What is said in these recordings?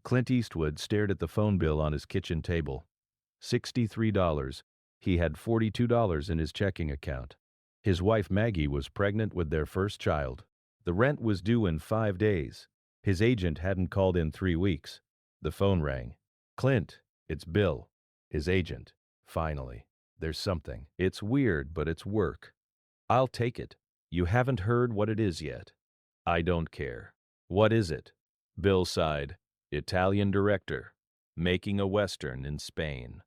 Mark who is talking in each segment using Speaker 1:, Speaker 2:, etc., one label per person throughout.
Speaker 1: Clint Eastwood stared at the phone bill on his kitchen table. $63. He had $42 in his checking account. His wife Maggie was pregnant with their first child. The rent was due in 5 days. His agent hadn't called in 3 weeks. The phone rang. Clint, it's Bill. His agent. Finally. There's something. It's weird, but it's work. I'll take it. You haven't heard what it is yet. I don't care. What is it? Bill sighed. Italian director. Making a Western in Spain.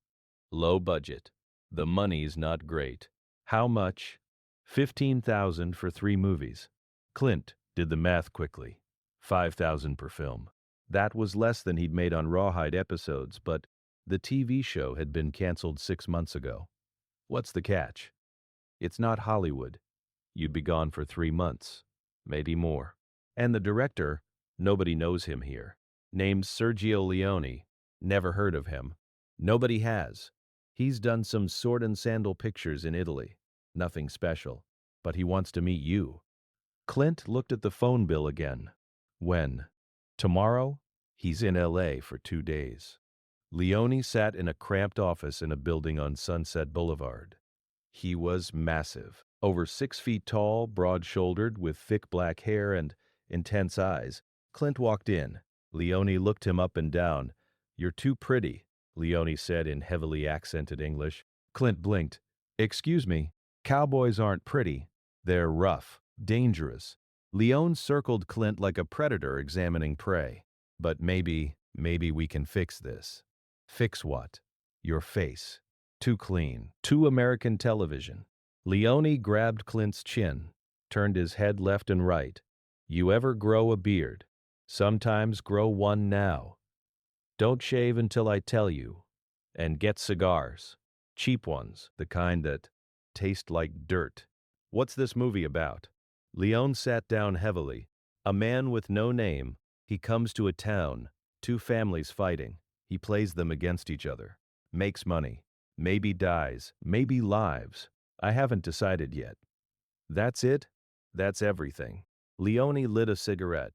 Speaker 1: Low budget. The money's not great. How much? 15,000 for 3 movies. Clint did the math quickly. 5,000 per film. That was less than he'd made on Rawhide episodes, but the TV show had been canceled 6 months ago. What's the catch? It's not Hollywood. You'd be gone for 3 months. Maybe more. And the director, nobody knows him here. Named Sergio Leone. Never heard of him. Nobody has. He's done some sword and sandal pictures in Italy. Nothing special. But he wants to meet you. Clint looked at the phone bill again. When? Tomorrow? He's in LA for 2 days. Leone sat in a cramped office in a building on Sunset Boulevard. He was massive. Over 6 feet tall, broad-shouldered, with thick black hair and intense eyes. Clint walked in. Leone looked him up and down. You're too pretty, Leone said in heavily accented English. Clint blinked. Excuse me, cowboys aren't pretty. They're rough, dangerous. Leone circled Clint like a predator examining prey. But maybe we can fix this. Fix what? Your face. Too clean. Too American television. Leone grabbed Clint's chin, turned his head left and right. You ever grow a beard? Sometimes grow one now. Don't shave until I tell you. And get cigars. Cheap ones, the kind that taste like dirt. What's this movie about? Leone sat down heavily. A man with no name. He comes to a town. 2 families fighting. He plays them against each other. Makes money. Maybe dies. Maybe lives. I haven't decided yet. That's it? That's everything. Leone lit a cigarette.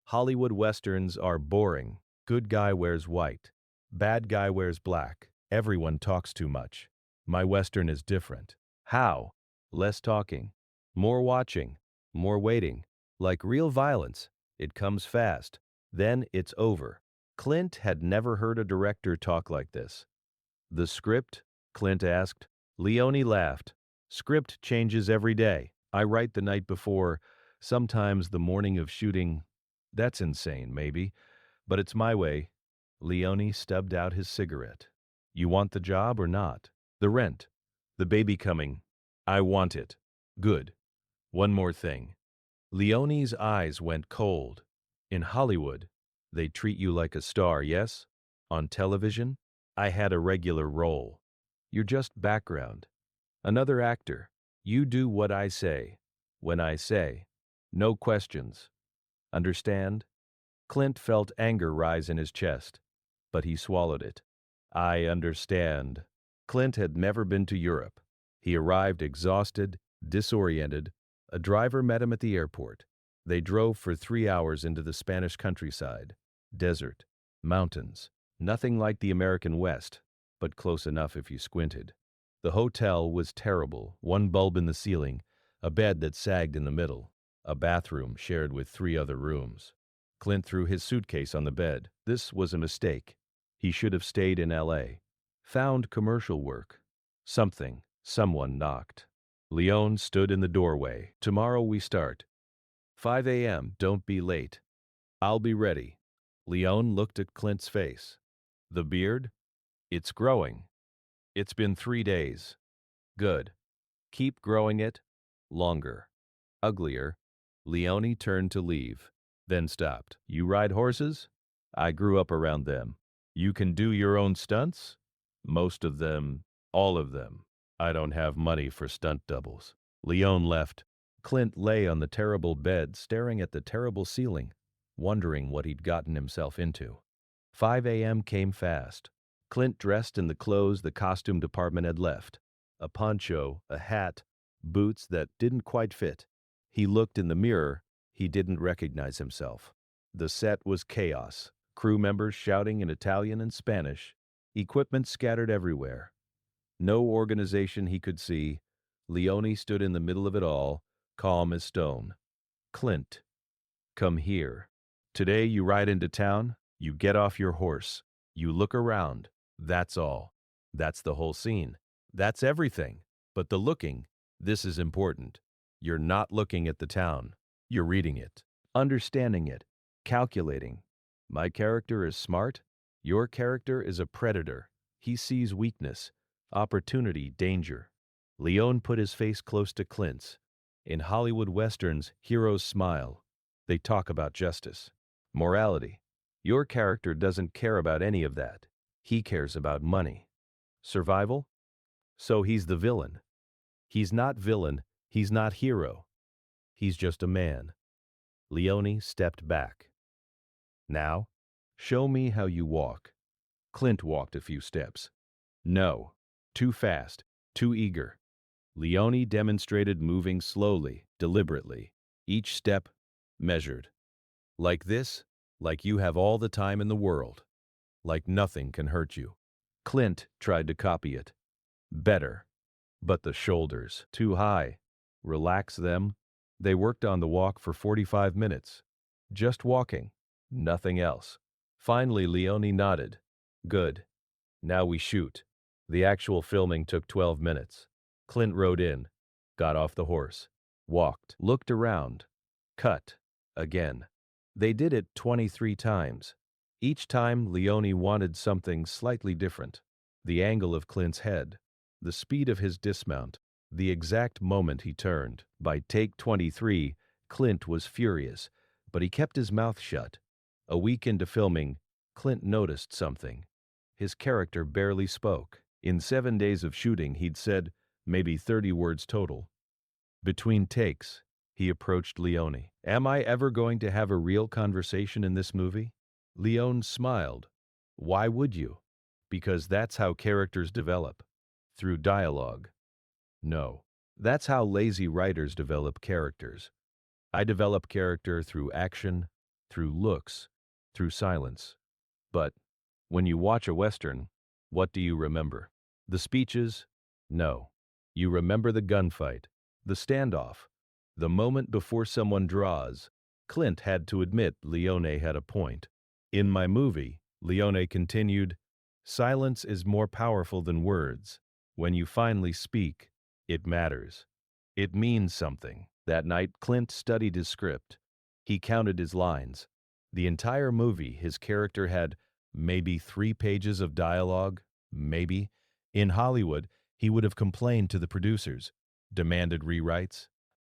Speaker 1: Hollywood westerns are boring. Good guy wears white. Bad guy wears black. Everyone talks too much. My western is different. How? Less talking. More watching. More waiting. Like real violence. It comes fast. Then it's over. Clint had never heard a director talk like this. The script? Clint asked. Leone laughed. Script changes every day. I write the night before, sometimes the morning of shooting. That's insane, maybe, but it's my way. Leone stubbed out his cigarette. You want the job or not? The rent. The baby coming. I want it. Good. One more thing. Leone's eyes went cold. In Hollywood, they treat you like a star, yes? On television, I had a regular role. You're just background. Another actor. You do what I say. When I say. No questions. Understand? Clint felt anger rise in his chest, but he swallowed it. I understand. Clint had never been to Europe. He arrived exhausted, disoriented. A driver met him at the airport. They drove for 3 hours into the Spanish countryside. Desert. Mountains. Nothing like the American West, but close enough if you squinted. The hotel was terrible. 1 bulb in the ceiling, a bed that sagged in the middle, a bathroom shared with 3 other rooms. Clint threw his suitcase on the bed. This was a mistake. He should have stayed in LA. Found commercial work. Someone knocked. Leone stood in the doorway. Tomorrow we start. 5 a.m., don't be late. I'll be ready. Leone looked at Clint's face. The beard? It's growing. It's been 3 days. Good. Keep growing it. Longer. Uglier. Leone turned to leave, then stopped. You ride horses? I grew up around them. You can do your own stunts? Most of them. All of them. I don't have money for stunt doubles. Leone left. Clint lay on the terrible bed, staring at the terrible ceiling, wondering what he'd gotten himself into. 5 a.m. came fast. Clint dressed in the clothes the costume department had left. A poncho, a hat, boots that didn't quite fit. He looked in the mirror. He didn't recognize himself. The set was chaos. Crew members shouting in Italian and Spanish, equipment scattered everywhere. No organization he could see. Leone stood in the middle of it all, calm as stone. Clint, come here. Today you ride into town, you get off your horse, you look around. That's all. That's the whole scene. That's everything. But the looking, this is important. You're not looking at the town. You're reading it, understanding it, calculating. My character is smart. Your character is a predator. He sees weakness, opportunity, danger. Leone put his face close to Clint's. In Hollywood westerns, heroes smile. They talk about justice, morality. Your character doesn't care about any of that. He cares about money. Survival? So he's the villain. He's not villain, he's not hero. He's just a man. Leone stepped back. Now, show me how you walk. Clint walked a few steps. No. Too fast, too eager. Leone demonstrated moving slowly, deliberately. Each step measured. Like this, like you have all the time in the world. Like nothing can hurt you. Clint tried to copy it. Better. But the shoulders, too high. Relax them. They worked on the walk for 45 minutes. Just walking. Nothing else. Finally, Leone nodded. Good. Now we shoot. The actual filming took 12 minutes. Clint rode in, got off the horse, walked, looked around, cut, again. They did it 23 times. Each time, Leone wanted something slightly different. The angle of Clint's head, the speed of his dismount, the exact moment he turned. By take 23, Clint was furious, but he kept his mouth shut. A week into filming, Clint noticed something. His character barely spoke. In 7 days of shooting, he'd said maybe 30 words total. Between takes, he approached Leone. Am I ever going to have a real conversation in this movie? Leone smiled. Why would you? Because that's how characters develop. Through dialogue. No. That's how lazy writers develop characters. I develop character through action, through looks, through silence. But when you watch a Western, what do you remember? The speeches? No. You remember the gunfight, the standoff, the moment before someone draws. Clint had to admit Leone had a point. In my movie, Leone continued, silence is more powerful than words. When you finally speak, it matters. It means something. That night, Clint studied his script. He counted his lines. The entire movie, his character had maybe 3 pages of dialogue, maybe. In Hollywood, he would have complained to the producers, demanded rewrites.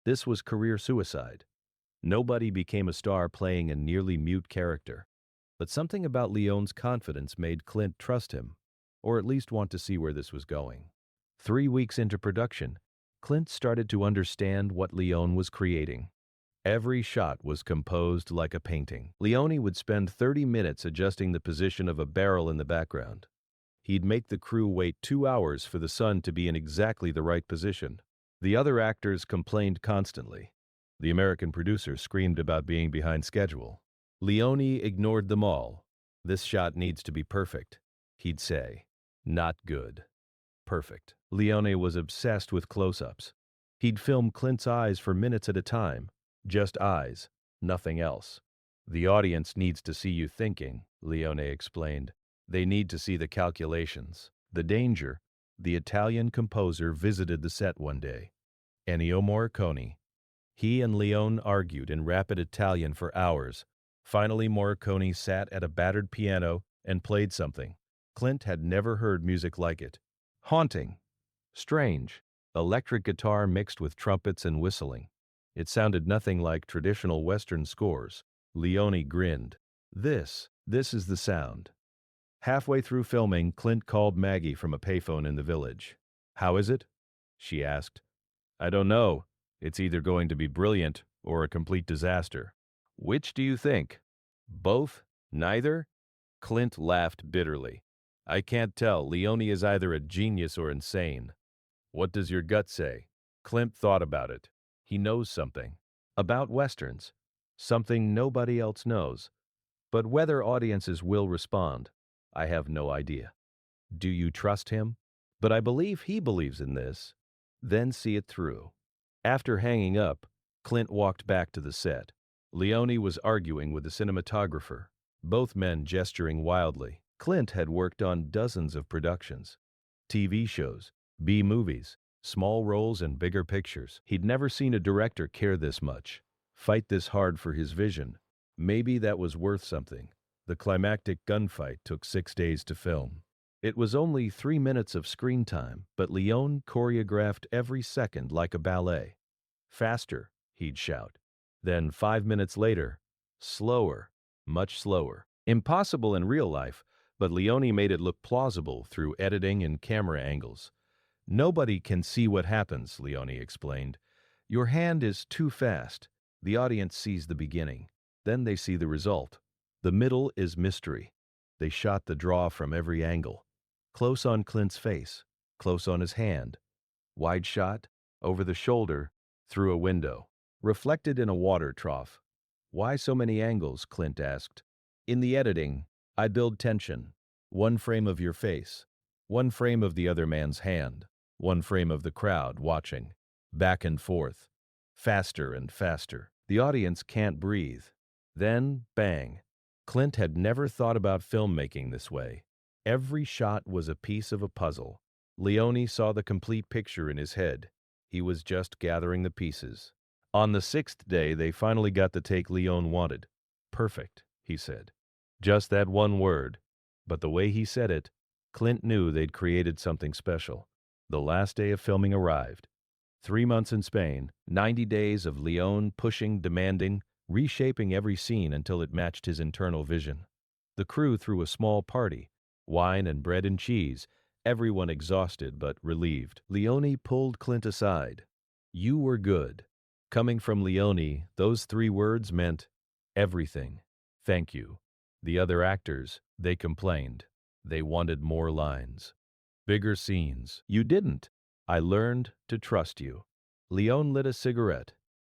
Speaker 1: This was career suicide. Nobody became a star playing a nearly mute character. But something about Leone's confidence made Clint trust him, or at least want to see where this was going. 3 weeks into production, Clint started to understand what Leone was creating. Every shot was composed like a painting. Leone would spend 30 minutes adjusting the position of a barrel in the background. He'd make the crew wait 2 hours for the sun to be in exactly the right position. The other actors complained constantly. The American producer screamed about being behind schedule. Leone ignored them all. This shot needs to be perfect, he'd say. Not good. Perfect. Leone was obsessed with close-ups. He'd film Clint's eyes for minutes at a time. Just eyes, nothing else. The audience needs to see you thinking, Leone explained. They need to see the calculations, the danger. The Italian composer visited the set one day. Ennio Morricone. He and Leone argued in rapid Italian for hours. Finally, Morricone sat at a battered piano and played something. Clint had never heard music like it. Haunting. Strange. Electric guitar mixed with trumpets and whistling. It sounded nothing like traditional Western scores. Leone grinned. This is the sound. Halfway through filming, Clint called Maggie from a payphone in the village. How is it? She asked. I don't know. It's either going to be brilliant or a complete disaster. Which do you think? Both? Neither? Clint laughed bitterly. I can't tell. Leone is either a genius or insane. What does your gut say? Clint thought about it. He knows something. About Westerns. Something nobody else knows. But whether audiences will respond, I have no idea. Do you trust him? But I believe he believes in this. Then see it through. After hanging up, Clint walked back to the set. Leone was arguing with the cinematographer, both men gesturing wildly. Clint had worked on dozens of productions, TV shows, B-movies, small roles and bigger pictures. He'd never seen a director care this much, fight this hard for his vision. Maybe that was worth something. The climactic gunfight took 6 days to film. It was only 3 minutes of screen time, but Leone choreographed every second like a ballet. Faster, he'd shout. Then 5 minutes later, slower, much slower. Impossible in real life, but Leone made it look plausible through editing and camera angles. Nobody can see what happens, Leone explained. Your hand is too fast. The audience sees the beginning. Then they see the result. The middle is mystery. They shot the draw from every angle. Close on Clint's face, close on his hand. Wide shot, over the shoulder, through a window. Reflected in a water trough. Why so many angles? Clint asked. In the editing, I build tension. One frame of your face. One frame of the other man's hand. One frame of the crowd watching. Back and forth. Faster and faster. The audience can't breathe. Then, bang. Clint had never thought about filmmaking this way. Every shot was a piece of a puzzle. Leone saw the complete picture in his head. He was just gathering the pieces. On the 6th day, they finally got the take Leone wanted. Perfect, he said. Just that one word. But the way he said it, Clint knew they'd created something special. The last day of filming arrived. 3 months in Spain, 90 days of Leone pushing, demanding, reshaping every scene until it matched his internal vision. The crew threw a small party, wine and bread and cheese, everyone exhausted but relieved. Leone pulled Clint aside. You were good. Coming from Leone, those 3 words meant everything. Thank you. The other actors, they complained. They wanted more lines. Bigger scenes. You didn't. I learned to trust you. Leone lit a cigarette.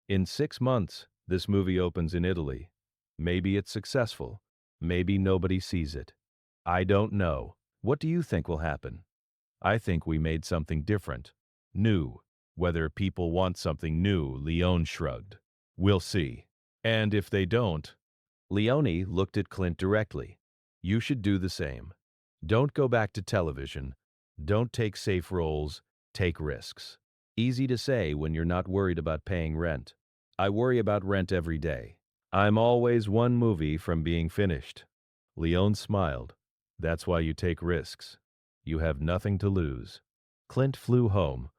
Speaker 1: In 6 months, this movie opens in Italy. Maybe it's successful. Maybe nobody sees it. I don't know. What do you think will happen? I think we made something different. New. Whether people want something new, Leone shrugged. We'll see. And if they don't, Leone looked at Clint directly. You should do the same. Don't go back to television. Don't take safe roles. Take risks. Easy to say when you're not worried about paying rent. I worry about rent every day. I'm always one movie from being finished. Leone smiled. That's why you take risks. You have nothing to lose. Clint flew home.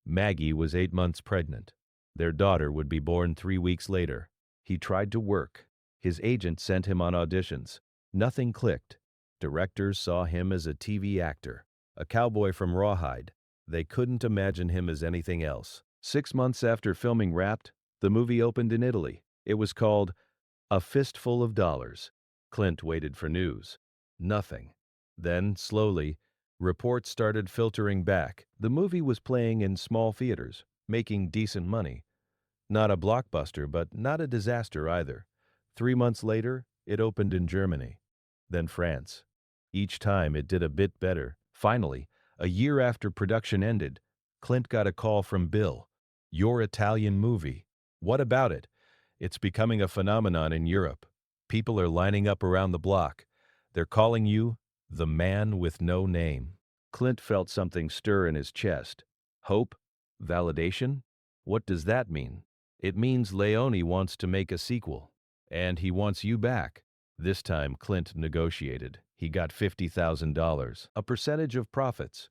Speaker 1: Maggie was 8 months pregnant. Their daughter would be born 3 weeks later. He tried to work. His agent sent him on auditions. Nothing clicked. Directors saw him as a TV actor, a cowboy from Rawhide. They couldn't imagine him as anything else. 6 months after filming wrapped, the movie opened in Italy. It was called A Fistful of Dollars. Clint waited for news. Nothing. Then, slowly, reports started filtering back. The movie was playing in small theaters, making decent money. Not a blockbuster, but not a disaster either. 3 months later, it opened in Germany, then France. Each time it did a bit better. Finally, a year after production ended, Clint got a call from Bill. Your Italian movie. What about it? It's becoming a phenomenon in Europe. People are lining up around the block. They're calling you the man with no name. Clint felt something stir in his chest. Hope? Validation? What does that mean? It means Leone wants to make a sequel. And he wants you back. This time Clint negotiated. He got $50,000, a percentage of profits.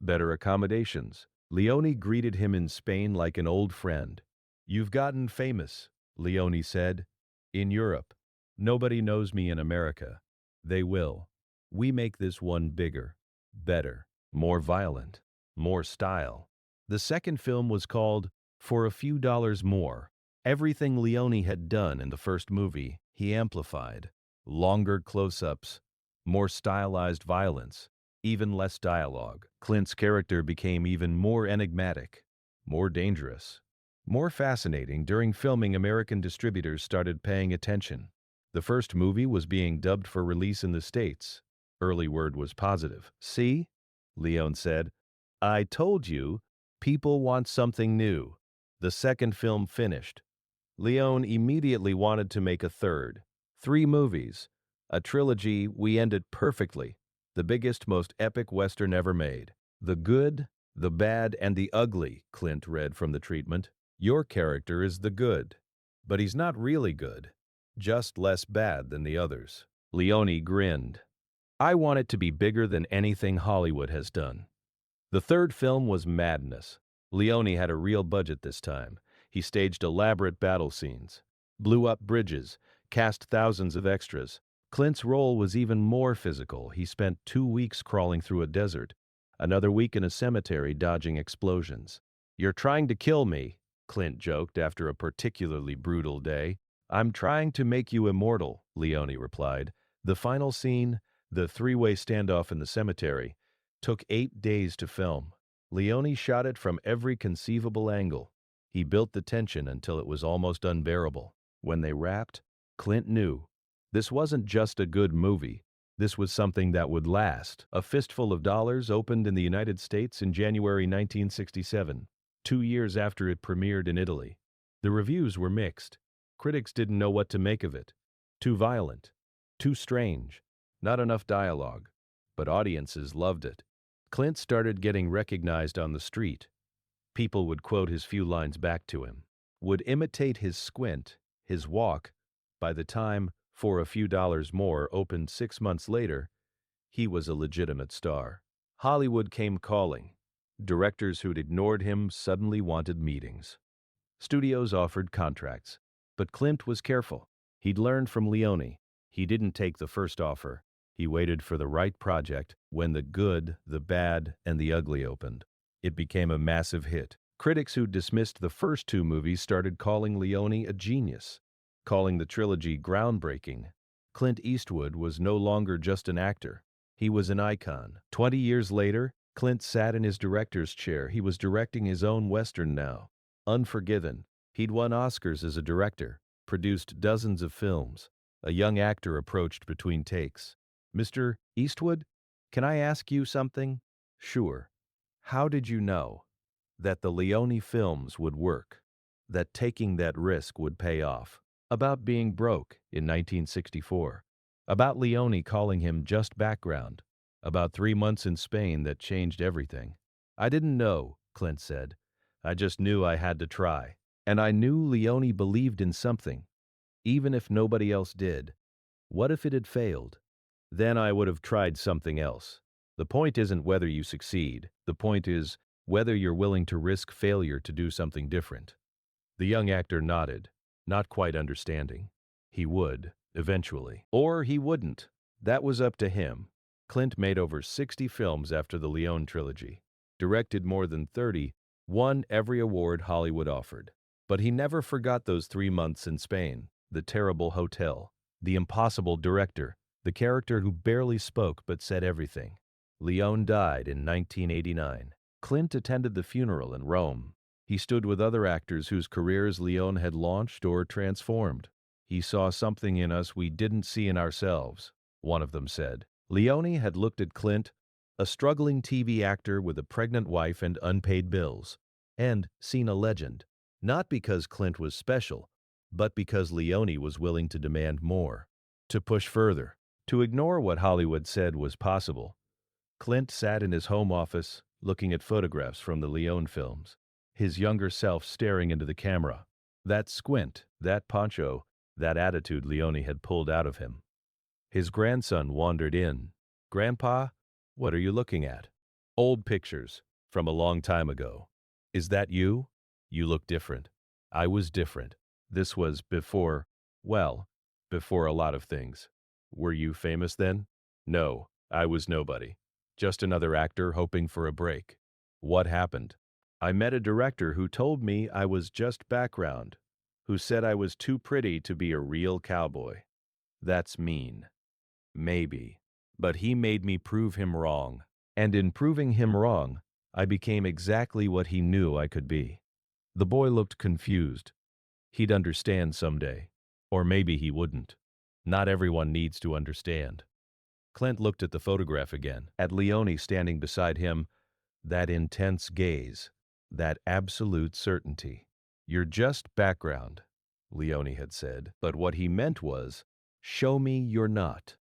Speaker 1: Better accommodations. Leone greeted him in Spain like an old friend. You've gotten famous, Leone said. In Europe. Nobody knows me in America. They will. We make this one bigger, better, more violent, more style. The second film was called For a Few Dollars More. Everything Leone had done in the first movie, he amplified. Longer close-ups, more stylized violence, even less dialogue. Clint's character became even more enigmatic, more dangerous, more fascinating. During filming, American distributors started paying attention. The first movie was being dubbed for release in the States. Early word was positive. "See?" Leone said. "I told you, people want something new." The second film finished. Leone immediately wanted to make a third. 3 movies. A trilogy. We ended perfectly. The biggest, most epic Western ever made. "The good, the bad, and the ugly," Clint read from the treatment. "Your character is the good. But he's not really good. Just less bad than the others." Leone grinned. "I want it to be bigger than anything Hollywood has done." The third film was madness. Leone had a real budget this time. He staged elaborate battle scenes, blew up bridges, cast thousands of extras. Clint's role was even more physical. He spent 2 weeks crawling through a desert, another week in a cemetery dodging explosions. "You're trying to kill me," Clint joked after a particularly brutal day. "I'm trying to make you immortal," Leone replied. The final scene, the three-way standoff in the cemetery, took 8 days to film. Leone shot it from every conceivable angle. He built the tension until it was almost unbearable. When they wrapped, Clint knew this wasn't just a good movie. This was something that would last. A Fistful of Dollars opened in the United States in January 1967, 2 years after it premiered in Italy. The reviews were mixed. Critics didn't know what to make of it. Too violent, too strange, not enough dialogue. But audiences loved it. Clint started getting recognized on the street. People would quote his few lines back to him, would imitate his squint, his walk. By the time For a Few Dollars More opened 6 months later, he was a legitimate star. Hollywood came calling. Directors who'd ignored him suddenly wanted meetings. Studios offered contracts. But Clint was careful. He'd learned from Leone. He didn't take the first offer. He waited for the right project. When The Good, the Bad, and the Ugly opened, it became a massive hit. Critics who dismissed the first 2 movies started calling Leone a genius, calling the trilogy groundbreaking. Clint Eastwood was no longer just an actor. He was an icon. 20 years later, Clint sat in his director's chair. He was directing his own Western now. Unforgiven. He'd won Oscars as a director, produced dozens of films. A young actor approached between takes. "Mr. Eastwood, can I ask you something?" "Sure." "How did you know that the Leone films would work? That taking that risk would pay off?" About being broke in 1964. About Leone calling him just background. About 3 months in Spain that changed everything. "I didn't know," Clint said. "I just knew I had to try. And I knew Leone believed in something, even if nobody else did. What if it had failed? Then I would have tried something else." The point isn't whether you succeed. The point is whether you're willing to risk failure to do something different. The young actor nodded, not quite understanding. He would, eventually. Or he wouldn't. That was up to him. Clint made over 60 films after the Leone trilogy, directed more than 30, won every award Hollywood offered. But he never forgot those 3 months in Spain, the terrible hotel, the impossible director, the character who barely spoke but said everything. Leone died in 1989. Clint attended the funeral in Rome. He stood with other actors whose careers Leone had launched or transformed. "He saw something in us we didn't see in ourselves," one of them said. Leone had looked at Clint, a struggling TV actor with a pregnant wife and unpaid bills, and seen a legend. Not because Clint was special, but because Leone was willing to demand more, to push further, to ignore what Hollywood said was possible. Clint sat in his home office, looking at photographs from the Leone films, his younger self staring into the camera. That squint, that poncho, that attitude Leone had pulled out of him. His grandson wandered in. "Grandpa, what are you looking at?" "Old pictures, from a long time ago." "Is that you? You look different." "I was different. This was before, well, before a lot of things." "Were you famous then?" "No, I was nobody. Just another actor hoping for a break." "What happened?" "I met a director who told me I was just background, who said I was too pretty to be a real cowboy." "That's mean." "Maybe. But he made me prove him wrong. And in proving him wrong, I became exactly what he knew I could be." The boy looked confused. He'd understand someday. Or maybe he wouldn't. Not everyone needs to understand. Clint looked at the photograph again, at Leone standing beside him, that intense gaze, that absolute certainty. "You're just background," Leone had said, but what he meant was, "Show me you're not."